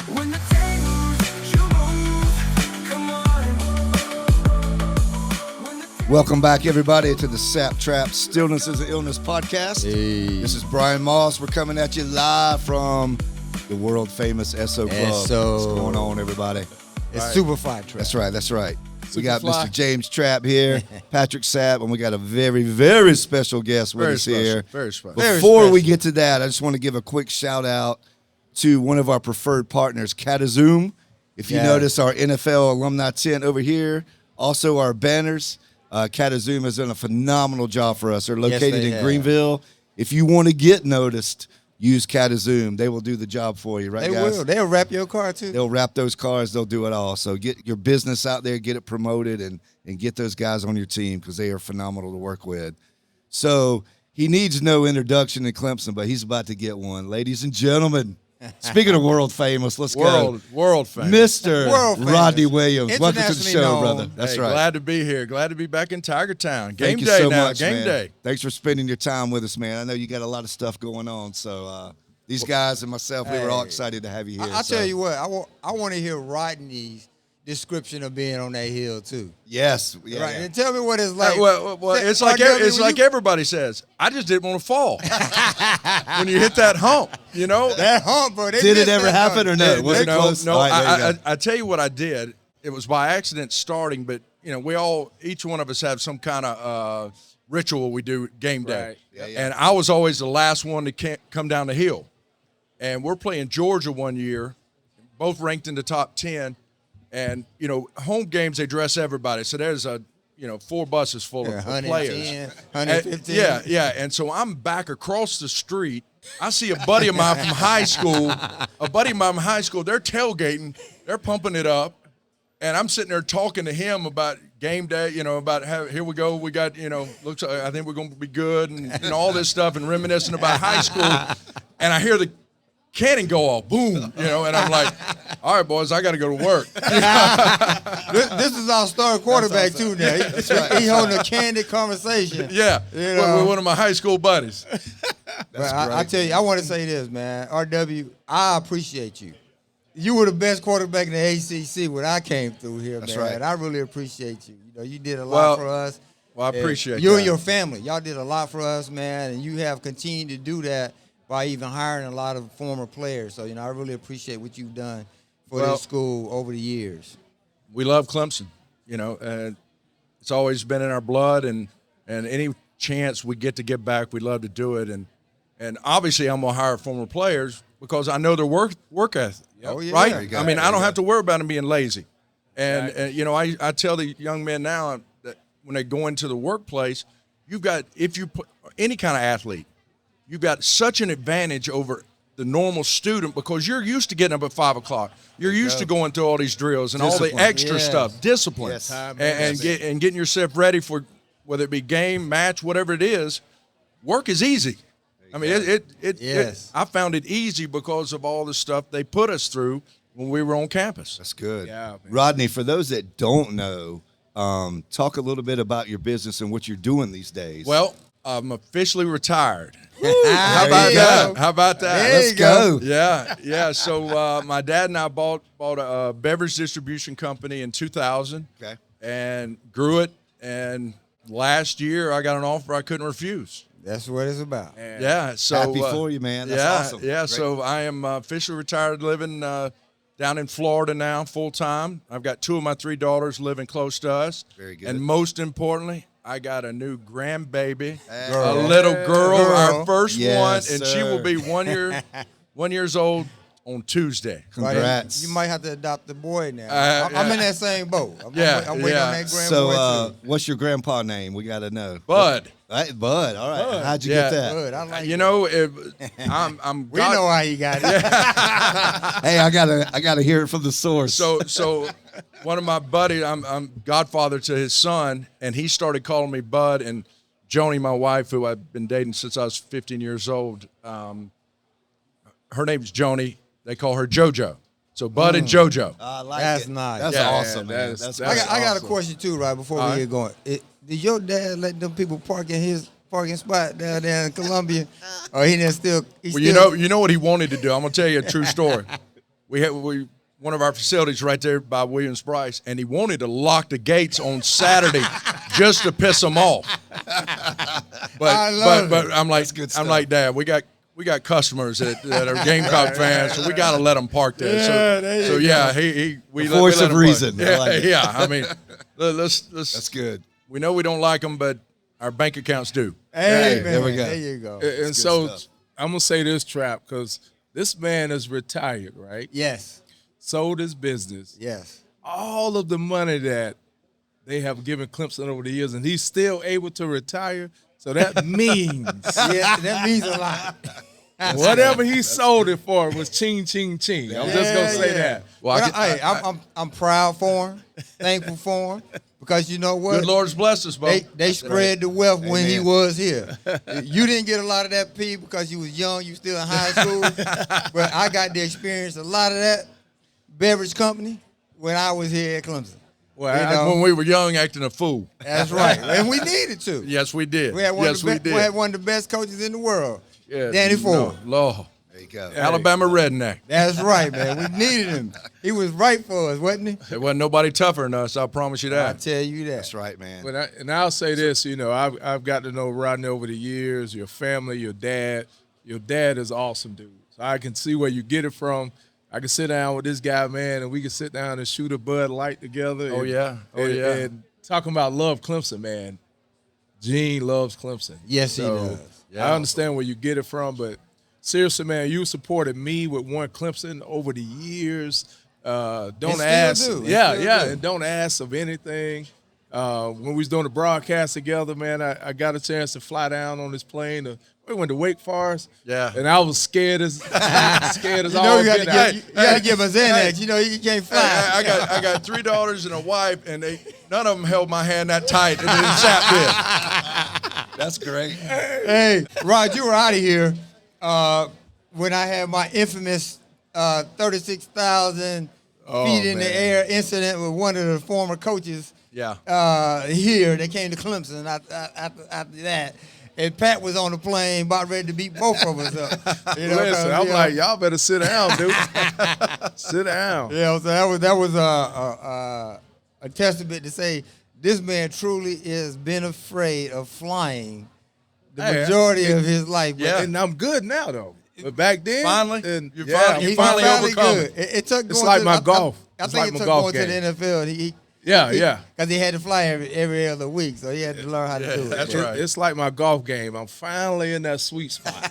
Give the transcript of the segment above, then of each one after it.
When the tables you move, come on. Welcome back, everybody, to the Sapp-Trapp Stillness Is, Illness podcast. Hey. This is Brian Moss. We're coming at you live from the world-famous SO Club. SO. What's going on, everybody? It's super fly trap. That's right, that's right. We got Superfly. Mr. James Trapp here, Patrick Sapp, and we got a very, very special guest with Very us special, here. very special. Before we get to that, I just want to give a quick shout-out to one of our preferred partners, Catazoom. If you notice our NFL alumni tent over here, also our banners, Catazoom has done a phenomenal job for us. They're located they in have. Greenville. If you want to get noticed, use Catazoom. They will do the job for you, right, They guys? will. They'll wrap your car, too. They'll wrap those cars. They'll do it all. So get your business out there, get it promoted, and get those guys on your team because they are phenomenal to work with. So he needs no introduction in Clemson, but he's about to get one. Ladies and gentlemen, speaking of world famous, let's go. World famous. Mr. World famous. Rodney Williams. Welcome to the Internationally show, known. brother. That's Hey, right. Glad to be here. Glad to be back in Tiger Town. Game Thank you day so now. much, Game man. day. Thanks for spending your time with us, man. I know you got a lot of stuff going on. So these guys and myself, we were all Hey, excited to have you here. I'll so. tell you what. I want to hear Rodney's description of being on that hill, too. Yes. Yeah, Right. yeah. And tell me what it's like. Well, it's like everybody says. I just didn't want to fall when you hit that hump. You know. That hump, bro. Did it ever happen or no? Was it no, close? no. All right, there you go. I tell you what I did. It was by accident starting, but each one of us have some kind of ritual we do game day. Right. Yeah, yeah. And I was always the last one to come down the hill. And we're playing Georgia one year, both ranked in the top 10. And, home games, they dress everybody. So there's 4 buses full of 110, players. 115. Yeah. And so I'm back across the street. I see a buddy of mine from high school. They're tailgating. They're pumping it up. And I'm sitting there talking to him about game day, about how, here we go. We got, looks like I think we're going to be good and all this stuff and reminiscing about high school. And I hear the cannon go off, boom, and I'm like, all right, boys, I got to go to work. This is our star quarterback, too, now. He holding a candid conversation. Yeah, with one of my high school buddies. But I tell you, I want to say this, man. RW, I appreciate you. You were the best quarterback in the ACC when I came through here, That's man. right. I really appreciate you. You did a lot for us. Well, I appreciate you that. and your family. Y'all did a lot for us, man, and you have continued to do that by even hiring a lot of former players. So, I really appreciate what you've done for this school over the years. We love Clemson, it's always been in our blood, and any chance we get to get back, we love to do it. And obviously I'm going to hire former players because I know their work ethic, Oh, yeah. right? There you go. I mean, There I you don't go. have to worry about them being lazy. And I tell the young men now that when they go into the workplace, if you put any kind of athlete, you've got such an advantage over the normal student because you're used to getting up at 5 o'clock. You're used to going through all these drills and all the Discipline. extra stuff, discipline, Yes. and getting yourself ready for whether it be game, match, whatever it is. Work is easy. I mean, Yes. I found it easy because of all the stuff they put us through when we were on campus. That's good. Yeah, man. Rodney, for those that don't know, talk a little bit about your business and what you're doing these days. Well, I'm officially retired. How How about that? There Let's you go. go. Yeah. So my dad and I bought a beverage distribution company in 2000. Okay. And grew it. And last year I got an offer I couldn't refuse. That's what it's about. Yeah. So Happy for you, man. That's awesome. Yeah. Great. So I am officially retired, living down in Florida now, full time. I've got 2 of my 3 daughters living close to us. Very good. And most importantly, I got a new grandbaby, Girl. a little girl, Girl. our first Yes, one, and she will be 1 years old on Tuesday. Congrats. You might have to adopt the boy now. I'm yeah. in that same boat. I'm Yeah, waiting on that grand So, boy, too. what's your grandpa name? We got to know. Bud. Bud. All right. Bud. How'd you Yeah. get that? Good. I like I'm We know how you got it. Hey, I gotta hear it from the source. So one of my buddies, I'm godfather to his son, and he started calling me Bud. And Joni, my wife, who I've been dating since I was 15 years old, her name's Joni. They call her JoJo. So Bud and JoJo. I like That's it. nice. That's Yeah, awesome, yeah, man. that's I got a awesome. question too, right before All we right. get going. Did your dad let them people park in his parking spot down there in Columbia, or he didn't still? Well, you know what he wanted to do. I'm gonna tell you a true story. one of our facilities right there by Williams Bryce, and he wanted to lock the gates on Saturday just to piss them off. But I'm like, Dad, we got customers that are Gamecock fans, so we got to let them park there. We voice let of him reason. park. I like it. I mean, let's. That's good. We know we don't like them, but our bank accounts do. Hey, man, there we go. There you go. And so stuff. I'm gonna say this, Trapp, because this man is retired, right? Yes. Sold his business. Yes. All of the money that they have given Clemson over the years, and he's still able to retire. So that means Yeah, that means a lot. whatever he sold it for was ching, ching, ching. I'm just gonna say that. Well, I'm proud for him, thankful for him, because you know what? good Lord's blessed us, Bo. They spread the wealth when he Amen. was here. You didn't get a lot of that, P, because you was young. You still in high school. But I got to experience a lot of that beverage company when I was here at Clemson. Well, You know? When we were young, acting a fool. That's right. And we needed to. Yes, we did. We had one, yes, of, the we be- did. we had one of the best coaches in the world, Yeah, Danny Ford. no, Lord. There you go. Alabama redneck. That's right, man. We needed him. He was right for us, wasn't he? There wasn't nobody tougher than us. I promise you I that. tell you that. That's right, man. But I'll say this, I've got to know Rodney over the years, your family, your dad. Your dad is awesome, dude. So I can see where you get it from. I can sit down with this guy, man, and we can sit down and shoot a Bud Light together. Oh, and, yeah. Oh, and, yeah. And talking about love Clemson, man. Gene loves Clemson. Yes, he does. Yeah. I understand where you get it from, but seriously, man, you supported me with one Clemson over the years. Don't still ask. do. And Yeah, still yeah, do. and don't ask of anything. When we was doing the broadcast together, man, I got a chance to fly down on this plane. We went to Wake Forest. Yeah. And I was scared as You all know you get out. got to give him a Xanax. You know you can't fly. I got 3 daughters and a wife, and none of them held my hand that tight, and then Sapp did. That's great. Hey, Rod, you were out of here when I had my infamous 36,000 feet in the air incident with one of the former coaches Yeah. here. They came to Clemson after that. And Pat was on the plane about ready to beat both of us up. You know, Listen, I'm like, y'all better sit down, dude. Sit down. Yeah, so that was a testament to say this man truly has been afraid of flying the Hey, majority of his life. But Yeah. And I'm good now, though. But back then, Finally? and You yeah, finally- he's finally overcome good. It took It's going like to, my golf. I It's think like it my took golf going to game. the NFL. yeah. Because he had to fly every other week, so he had to learn how to do it. that's But- right. It's like my golf game. I'm finally in that sweet spot.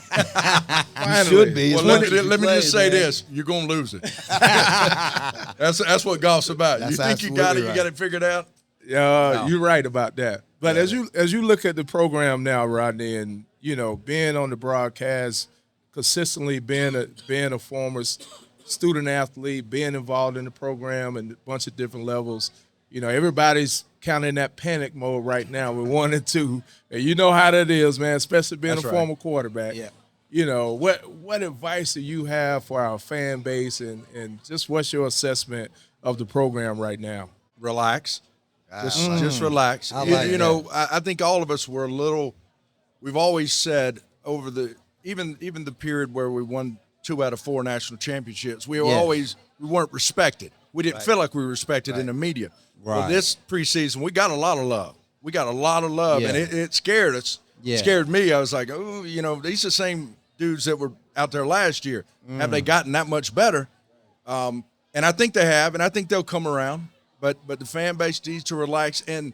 You should be. Well, As let long as me, you let me play, just say man. this: you're gonna lose it. That's what golf's about. That's you think you got it? absolutely You got it figured out? Yeah, you're right about that. But as you look at the program now, Rodney, and being on the broadcast consistently, being a former student athlete, being involved in the program and a bunch of different levels, everybody's kind of in that panic mode right now with 1 and 2, and you know how that is, man. Especially being That's a right. former quarterback. Yeah. What advice do you have for our fan base, and just what's your assessment of the program right now? Relax. Just relax. I like I think all of us were a little. We've always said over the even the period where we won 2 out of 4 national championships, we weren't respected. We didn't feel like we were respected in the media. Well, Right. this preseason, we got a lot of love. And Yeah. it scared us. Yeah. It scared me. I was like, oh, these are the same dudes that were out there last year. Have they gotten that much better? And I think they have, and I think they'll come around. But the fan base needs to relax. And,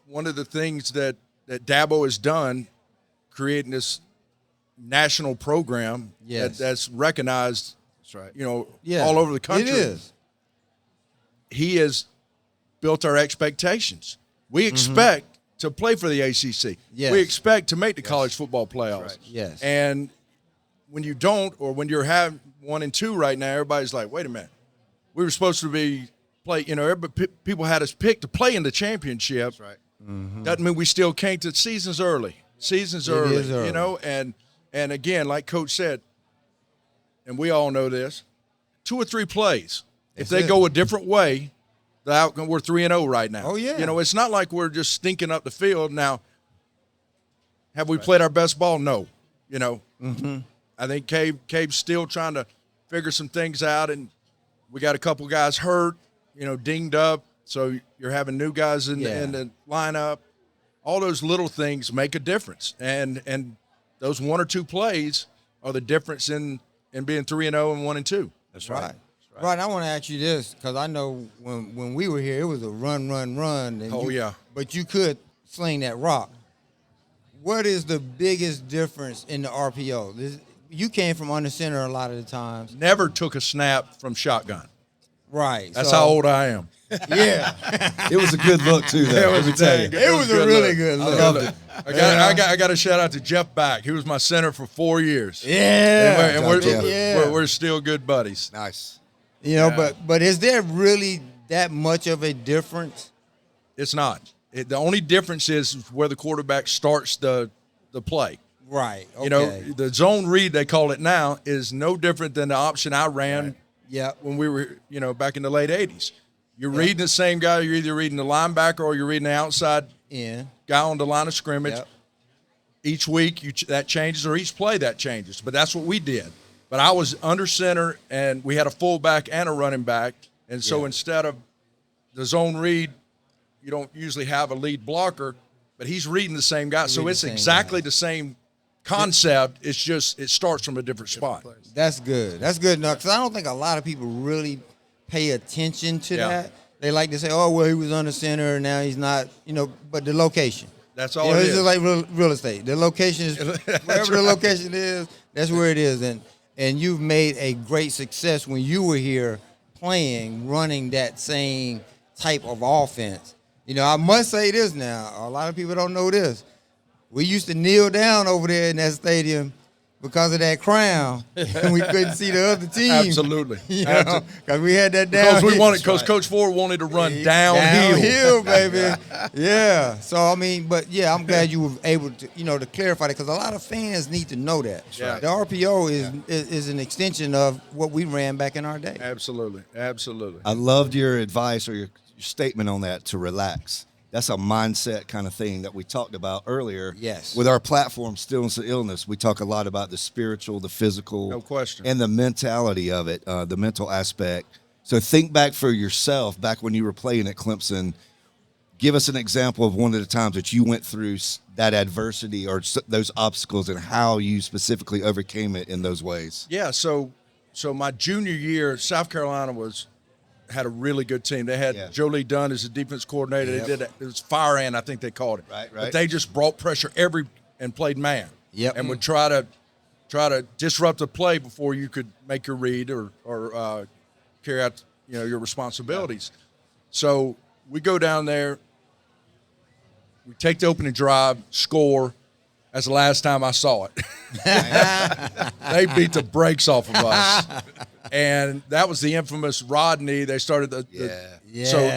one of the things that Dabo has done, creating this national program Yes. that's recognized, That's right. all over the country. It is. He has built our expectations. We expect to play for the ACC. Yes. We expect to make the college football playoffs. Right. Yes. And when you don't, or when you're having 1 and 2 right now, everybody's like, wait a minute. We were supposed to be people had us picked to play in the championship. That's right. Doesn't mean we still can't. The season's early. Season's early, is early. and again, like Coach said, and we all know this, 2 or 3 plays. If they go a different way, the outcome, we're 3-0 right now. Oh, yeah. It's not like we're just stinking up the field. Now, have we played our best ball? No. I think Cabe's still trying to figure some things out, and we got a couple guys hurt, dinged up. So you're having new guys in the lineup. All those little things make a difference, and those one or two plays are the difference in being 3-0 and 1-2. That's right. Right. I want to ask you this because I know when we were here, it was a run. And but you could sling that rock. What is the biggest difference in the RPO? You came from under center a lot of the times. Never took a snap from shotgun. Right. That's how old I am. Yeah. It was a good look too, though. Let me tell you. It was a really good look. I loved it. I got a shout out to Jeff Back. He was my center for 4 years. Yeah. And we're still good buddies. Nice. But is there really that much of a difference? It's not. The only difference is where the quarterback starts the play. Right. Okay. The zone read, they call it now, is no different than the option I ran when we were, back in the late 80s. You're reading the same guy. You're either reading the linebacker or you're reading the outside guy on the line of scrimmage. Yep. Each week that changes, or each play that changes. But that's what we did. But I was under center, and we had a fullback and a running back. And so instead of the zone read, you don't usually have a lead blocker, but he's reading the same guy. So it's exactly the same concept. It's just it starts from a different spot. That's good. That's good enough because I don't think a lot of people really pay attention to that. They like to say, "Oh, well, he was under center, and now he's not." But the location. That's all. It's just like real estate. The location is wherever the location is. That's where it is, and you've made a great success when you were here playing, running that same type of offense. I must say this now. A lot of people don't know this. We used to kneel down over there in that stadium because of that crown, and we couldn't see the other team. Absolutely. Because we had that down. Because Coach Ford wanted to run downhill. Downhill, baby. Yeah. So, I'm glad you were able to, to clarify that because a lot of fans need to know that. Yeah. The RPO is an extension of what we ran back in our day. Absolutely. I loved your advice or your statement on that, to relax. That's a mindset kind of thing that we talked about earlier. Yes. With our platform, Stillness Is, Illness, we talk a lot about the spiritual, the physical. No question. And the mentality of it, the mental aspect. So think back for yourself, back when you were playing at Clemson. Give us an example of one of the times that you went through that adversity or those obstacles and how you specifically overcame it in those ways. Yeah, so my junior year, South Carolina had a really good team. They had Joe Lee Dunn as the defense coordinator. They did it was fire ant, I think they called it. Right. But they just brought pressure and played man. Yep. And would try to disrupt the play before you could make your read or carry out your responsibilities. So we go down there, we take the opening drive, score. That's the last time I saw it. They beat the brakes off of us. And that was the infamous Rodney. They started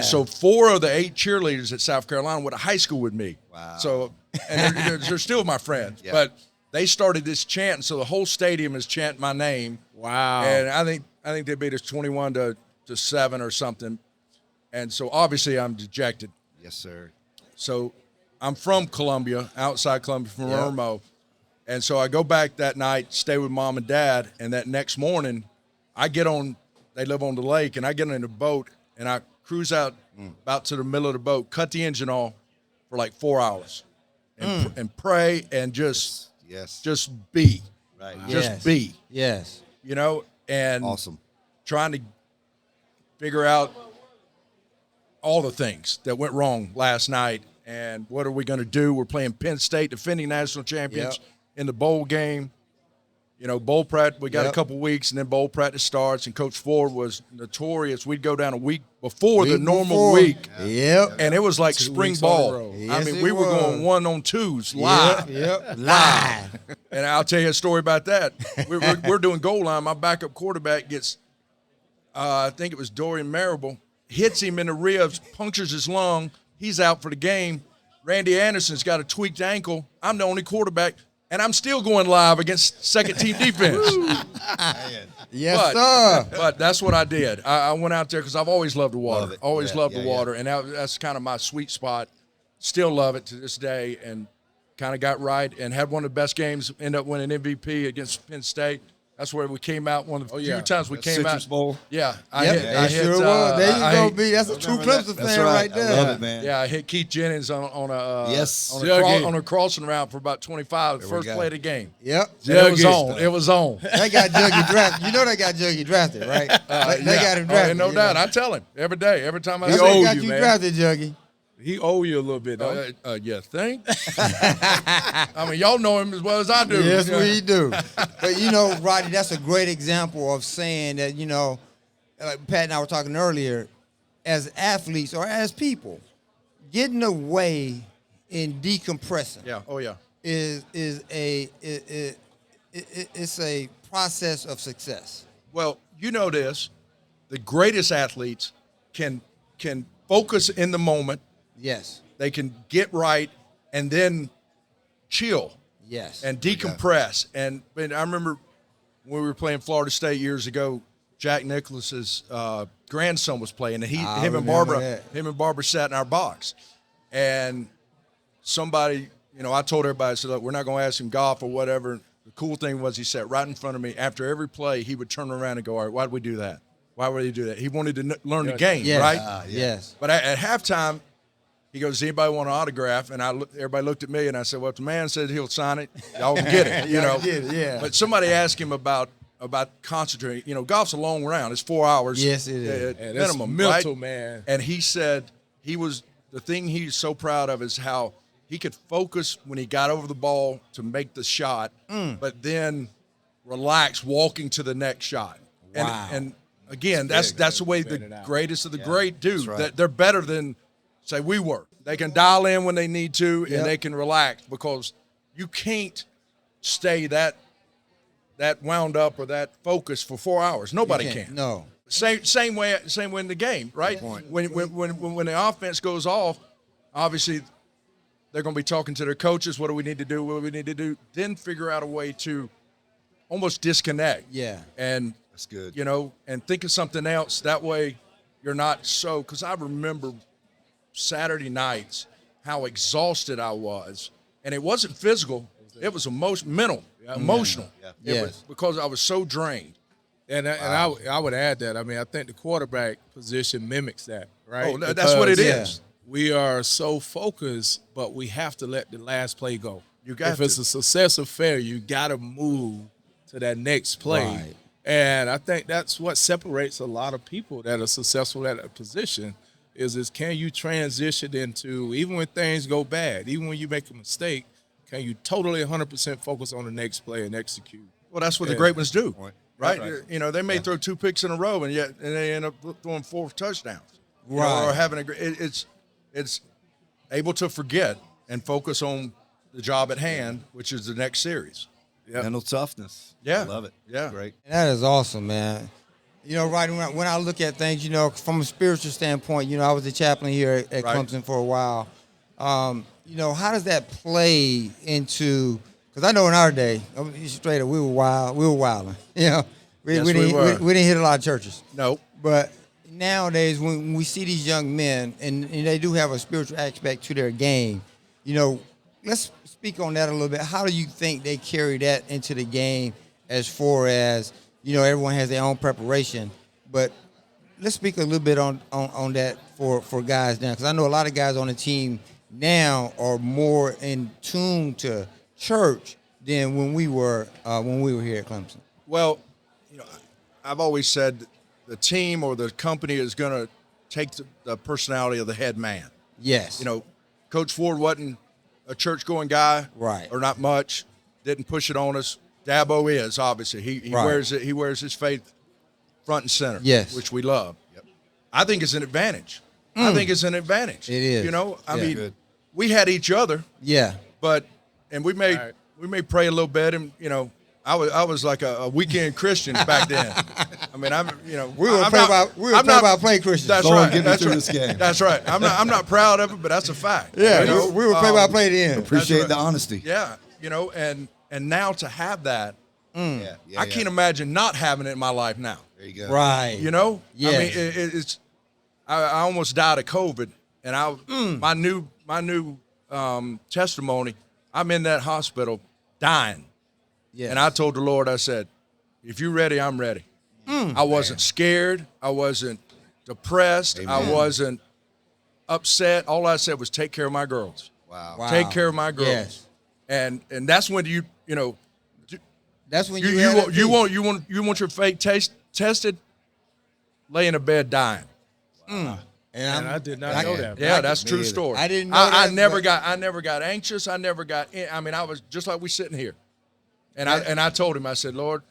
So 4 of the 8 cheerleaders at South Carolina went to high school with me. Wow. So, and they're still my friends. Yeah. But they started this chant, so the whole stadium is chanting my name. Wow. And I think they beat us 21-7 or something. And so obviously I'm dejected. Yes, sir. So I'm from Columbia, outside Columbia, from Irmo. And so I go back that night, stay with mom and dad, and that next morning I get on, they live on the lake, and I get in the boat, and I cruise out about to the middle of the boat, cut the engine off for like 4 hours, and pray and just be. Right. Just be. Yes. And Awesome. trying to figure out all the things that went wrong last night and what are we going to do. We're playing Penn State, defending national champions, in the bowl game. Bowl practice, we got a couple weeks, and then bowl practice starts, and Coach Ford was notorious. We'd go down a week before the normal week. Yep. And it was like spring ball. Yes, we were going 1-on-2s live. Yep. Live. And I'll tell you a story about that. We're doing goal line. My backup quarterback gets, I think it was Dorian Marable, hits him in the ribs, punctures his lung. He's out for the game. Randy Anderson's got a tweaked ankle. I'm the only quarterback, and I'm still going live against second-team defense. Yes, sir. But that's what I did. I went out there because I've always loved the water. Love it. Always loved the Yeah. water, and that's kind of my sweet spot. Still love it to this day, and kind of got right and had one of the best games, ended up winning MVP against Penn State. That's where we came out one of the few yeah. times we came Citrus out. Bowl. Yeah, Yep, I it sure was. There you go, B. That's a true Clemson That's fan right I there. love it, man. Yeah, I hit Keith Jennings on a Yes. on a crossing route for about 25. The There we first go. play of the game. Yep. And it was Juggy. on. It was on. They got Juggy drafted. You know they got Juggy drafted, right? They got him drafted. no you doubt. know. I tell him every day, every time I That's see why owe they him. got you, you man. drafted, Juggy. He owe you a little bit, though. You think? I mean, y'all know him as well as I do. Yes, Yeah. we do. But, you know, Rodney, that's a great example of saying that, you know, like Pat and I were talking earlier, as athletes or as people, getting away and decompressing Yeah. Oh, yeah. it's a process of success. Well, you know this. The greatest athletes can focus in the moment. Yes. They can get right and then chill Yes. and decompress. And I remember when we were playing Florida State years ago, Jack Nicklaus's grandson was playing, and I him and remember Barbara sat in our box. And somebody, you know, I told everybody, I said, look, we're not going to ask him golf or whatever. The cool thing was he sat right in front of me. After every play, he would turn around and go, all right, why did we do that? Why would he do that? He wanted to learn the game, Yes. right? Yes. But at halftime, he goes, does anybody want an autograph? And everybody looked at me, and I said, well, if the man says he'll sign it, y'all can get it, you know. get it, yeah. But somebody asked him about concentrating. You know, golf's a long round. It's 4 hours. Yes, it is. Yeah, that's minimum, mental, right? man. And he said the thing he's so proud of is how he could focus when he got over the ball to make the shot, but then relax walking to the next shot. Wow. And again, that's the way the greatest of the great do. right. That they're better than, say, we were. They can dial in when they need to, and they can relax, because you can't stay that wound up or that focused for 4 hours. Nobody can. No. Same way in the game, right? When the offense goes off, obviously they're going to be talking to their coaches. What do we need to do? What do we need to do? Then figure out a way to almost disconnect. Yeah. And That's good. you know, and think of something else. That way you're not so, because I remember Saturday nights how exhausted I was. And it wasn't physical. It was mental, emotional. Yeah. It Yes. was because I was so drained. And I would add that. I mean, I think the quarterback position mimics that, right? Oh, that's what it Because is. We are so focused, but we have to let the last play go. You got if it's to. a success or failure, you got to move to that next play. Right. And I think that's what separates a lot of people that are successful at a position is can you transition into, even when things go bad, even when you make a mistake, can you totally 100% focus on the next play and execute? Well, that's what the great ones do, right? Right. You know, they may throw 2 picks in a row, and they end up throwing 4 touchdowns, you know, Right. or having it's able to forget and focus on the job at hand, which is the next series. Mental toughness. Yeah. I love it. Yeah. Great. That is awesome, man. You know, right when I look at things, you know, from a spiritual standpoint, you know, I was the chaplain here at Right. Clemson for a while. You know, how does that play into? Because I know in our day, straight up, we were wild. We were wilding. You know, Yes, we we were. didn't hit a lot of churches. No. But nowadays, when we see these young men, and they do have a spiritual aspect to their game, you know, let's speak on that a little bit. How do you think they carry that into the game as far as, you know, everyone has their own preparation, but let's speak a little bit on that for guys now, because I know a lot of guys on the team now are more in tune to church than when we were here at Clemson. Well, you know, I've always said the team or the company is going to take the personality of the head man. Yes. You know, Coach Ford wasn't a church-going guy, Right. Or not much. Didn't push it on us. Dabo is obviously he Right. wears it. He wears his faith front and center. Yes. which we love. I think it's an advantage. I think it's an advantage. It is. You know, I Yeah. mean, Good. we had each other, Yeah. and we may pray a little bit, and you know, I was like a weekend Christian back then. I mean, We were play Christians. That's Lord, right. get me That's through right. this game. That's right. I'm not proud of it, but that's a fact. Yeah, You know? we were play by play at the end. Appreciate right. the honesty. Yeah, you know, and now to have that, Yeah. I can't imagine not having it in my life now. There you go. Right. You know, Yes. I mean, it's. I almost died of COVID, and my new testimony. I'm in that hospital dying, Yes. and I told the Lord, I said, if you're ready, I'm ready. I wasn't scared. I wasn't depressed. Amen. I wasn't upset. All I said was take care of my girls. Wow. Take care of my girls. Yes. And that's when you know That's when you want your faith tested. Lay in a bed dying. And I did not know that. Yeah, that's a true story. I didn't know I that, never but- got anxious. I never got. I mean, I was just like we sitting here, and I told him, I said, Lord,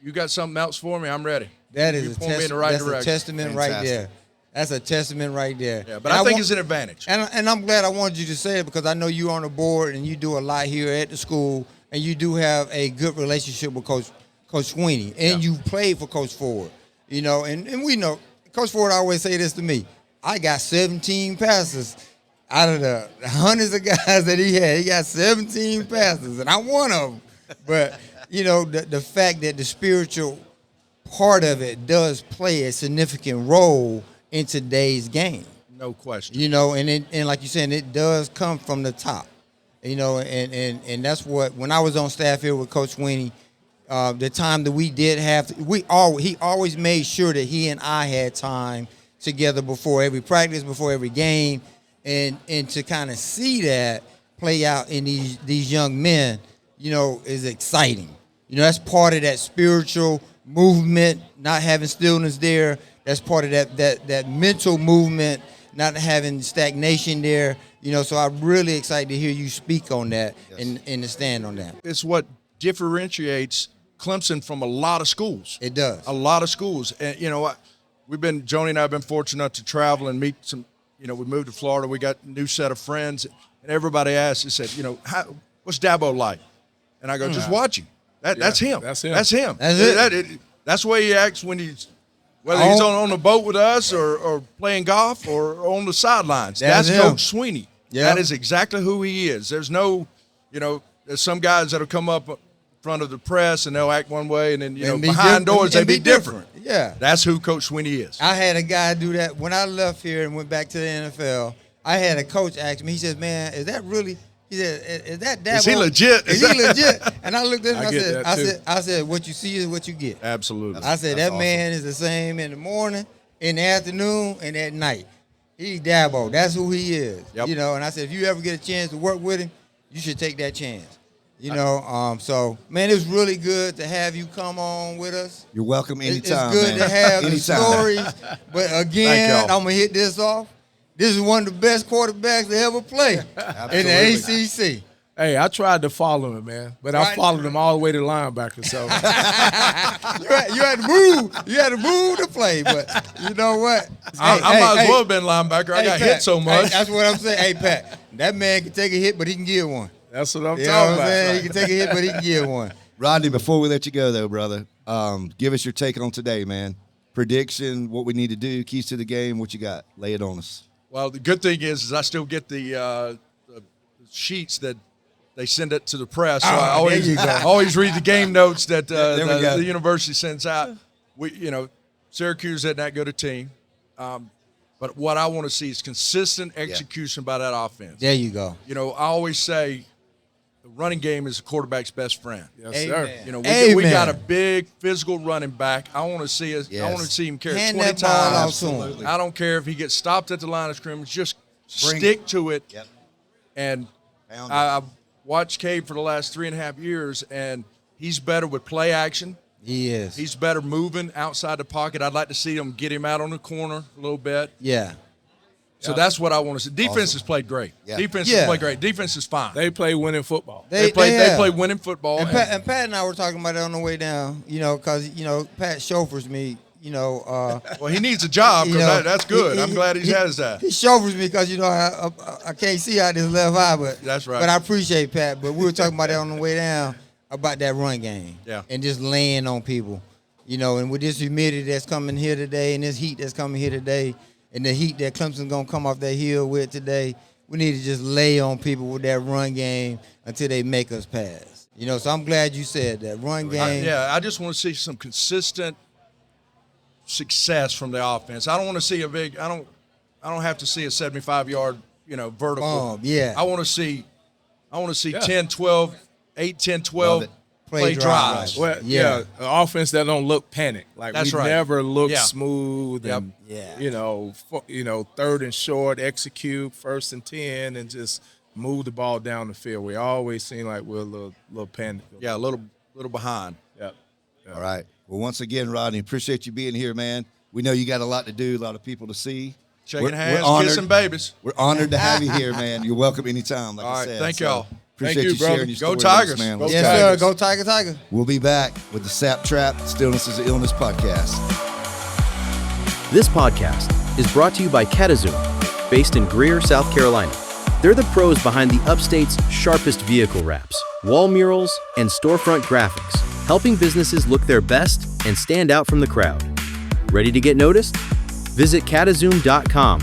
you got something else for me? I'm ready. That is you a point me in the right that's direction. a testament right Fantastic. there. That's a testament right there. Yeah, but And I think want- it's an advantage. And I'm glad I wanted you to say it because I know you're on the board and you do a lot here at the school, and you do have a good relationship with Coach Sweeney, and you played for Coach Ford, you know, and we know Coach Ford always say this to me. I got 17 passes out of the hundreds of guys that he had. He got 17 passes, and I'm one of them. But you know, the fact that the spiritual part of it does play a significant role in today's game. No question. You know, and like you said, it does come from the top. You know, and that's what, when I was on staff here with Coach Sweeney, the time that we did have, he always made sure that he and I had time together before every practice, before every game, and to kind of see that play out in these young men, you know, is exciting. You know, that's part of that spiritual movement, not having stillness there. That's part of that mental movement, not having stagnation there. You know, so I'm really excited to hear you speak on that and to stand on that. It's what differentiates Clemson from a lot of schools. It does. A lot of schools. And, you know, Joni and I have been fortunate enough to travel and meet some, you know, we moved to Florida. We got a new set of friends. And everybody asked, they said, you know, what's Dabo like? And I go, just watch him. That's him. That's him. That's him. That's it. That's the way he acts when whether he's on the boat with us or playing golf or on the sidelines. That's That's him. Coach Sweeney. Yeah. That is exactly who he is. There's no, you know, there's some guys that'll come up in front of the press and they'll act one way, and then, you know, And be behind different- doors they and be be different. Yeah. That's who Coach Sweeney is. I had a guy do that when I left here and went back to the NFL. I had a coach ask me, he says, man, is that really, he said, is that Dabo? Is he legit? Is he legit? And I looked at him, I get that too. I said, what you see is what you get. Absolutely. I said, That's that man is the same in the morning, in the afternoon, and at night. He's Dabo. That's who he is. Yep. You know, and I said, if you ever get a chance to work with him, you should take that chance. You know, so, man, it's really good to have you come on with us. You're welcome anytime. It's good man. to have the Anytime. stories. But again, Thank y'all. I'm going to hit this off. This is one of the best quarterbacks to ever play in the ACC. Hey, I tried to follow him, man, but I Right. followed him all the way to linebacker. So You had to move. You had to move to play. But you know what? I Hey, might hey, as well have been linebacker. I hey, got Pat, hit so much. Hey, that's what I'm saying. Hey, Pat, that man can take a hit, but he can give one. that's what I'm You know talking what I'm saying? about. He can take a hit, but he can give one. Rodney, before we let you go, though, brother, give us your take on today, man. Prediction, what we need to do, keys to the game, what you got? Lay it on us. Well, the good thing is I still get the sheets that they send it to the press. So I there you go. always read the game notes that There we go. the university sends out. Syracuse isn't that good a team. But what I want to see is consistent execution by that offense. There you go. You know, I always say the running game is the quarterback's best friend. Yes, Amen. sir. You know, Amen. we got a big physical running back. I want to see us. I Yes. want to see him carry Hand 20 that ball out times. to him. Absolutely. I don't care if he gets stopped at the line of scrimmage. Just Bring stick to it. Yep. And Pound it. I've watched Cade for the last 3.5 years, and he's better with play action. He is. He's better moving outside the pocket. I'd like to see him get him out on the corner a little bit. Yeah. So that's what I want to see. Defense Awesome. has played great. Yeah. Defense Yeah. has played great. Defense is fine. They play winning football. They play have. winning football. And Pat and I were talking about it on the way down, you know, because, you know, Pat chauffeurs me, you know. Well, he needs a job you because know, that's good. he- I'm glad he has that. He chauffeurs me because, you know, I can't see out this left eye, but That's right. But I appreciate Pat. But we were talking about that on the way down about that run game. Yeah. And just laying on people, you know. And with this humidity that's coming here today, and this heat that's coming here today, and the heat that Clemson's gonna come off that hill with today, we need to just lay on people with that run game until they make us pass. You know. So I'm glad you said that run game. I just want to see some consistent success from the offense. I don't want to see a big. I don't have to see a 75-yard, you know, vertical. Yeah. I want to see 10, 10, 12, 8, 10, 12 Love it. Play drives. Well, yeah, an offense that don't look panic. Like That's we right. never look Yeah. smooth and Yeah. you know, third and short, execute, 1st and 10, and just move the ball down the field. We always seem like we're a little panic. Yeah, a little behind. Yeah. All right. Well, once again, Rodney, appreciate you being here, man. We know you got a lot to do, a lot of people to see. Shaking hands, we're honored. kissing babies. We're honored to have you here, man. You're welcome anytime. Like All I right, said. thank So, y'all. Appreciate Thank you, you brother. sharing your Go story with us, Tigers. man. Go Let's Yes, go. sir. Go Tiger, Tiger. We'll be back with the Sapp-Trapp Stillness Is Illness podcast. This podcast is brought to you by CataZoom, based in Greer, South Carolina. They're the pros behind the upstate's sharpest vehicle wraps, wall murals, and storefront graphics, helping businesses look their best and stand out from the crowd. Ready to get noticed? Visit catazoom.com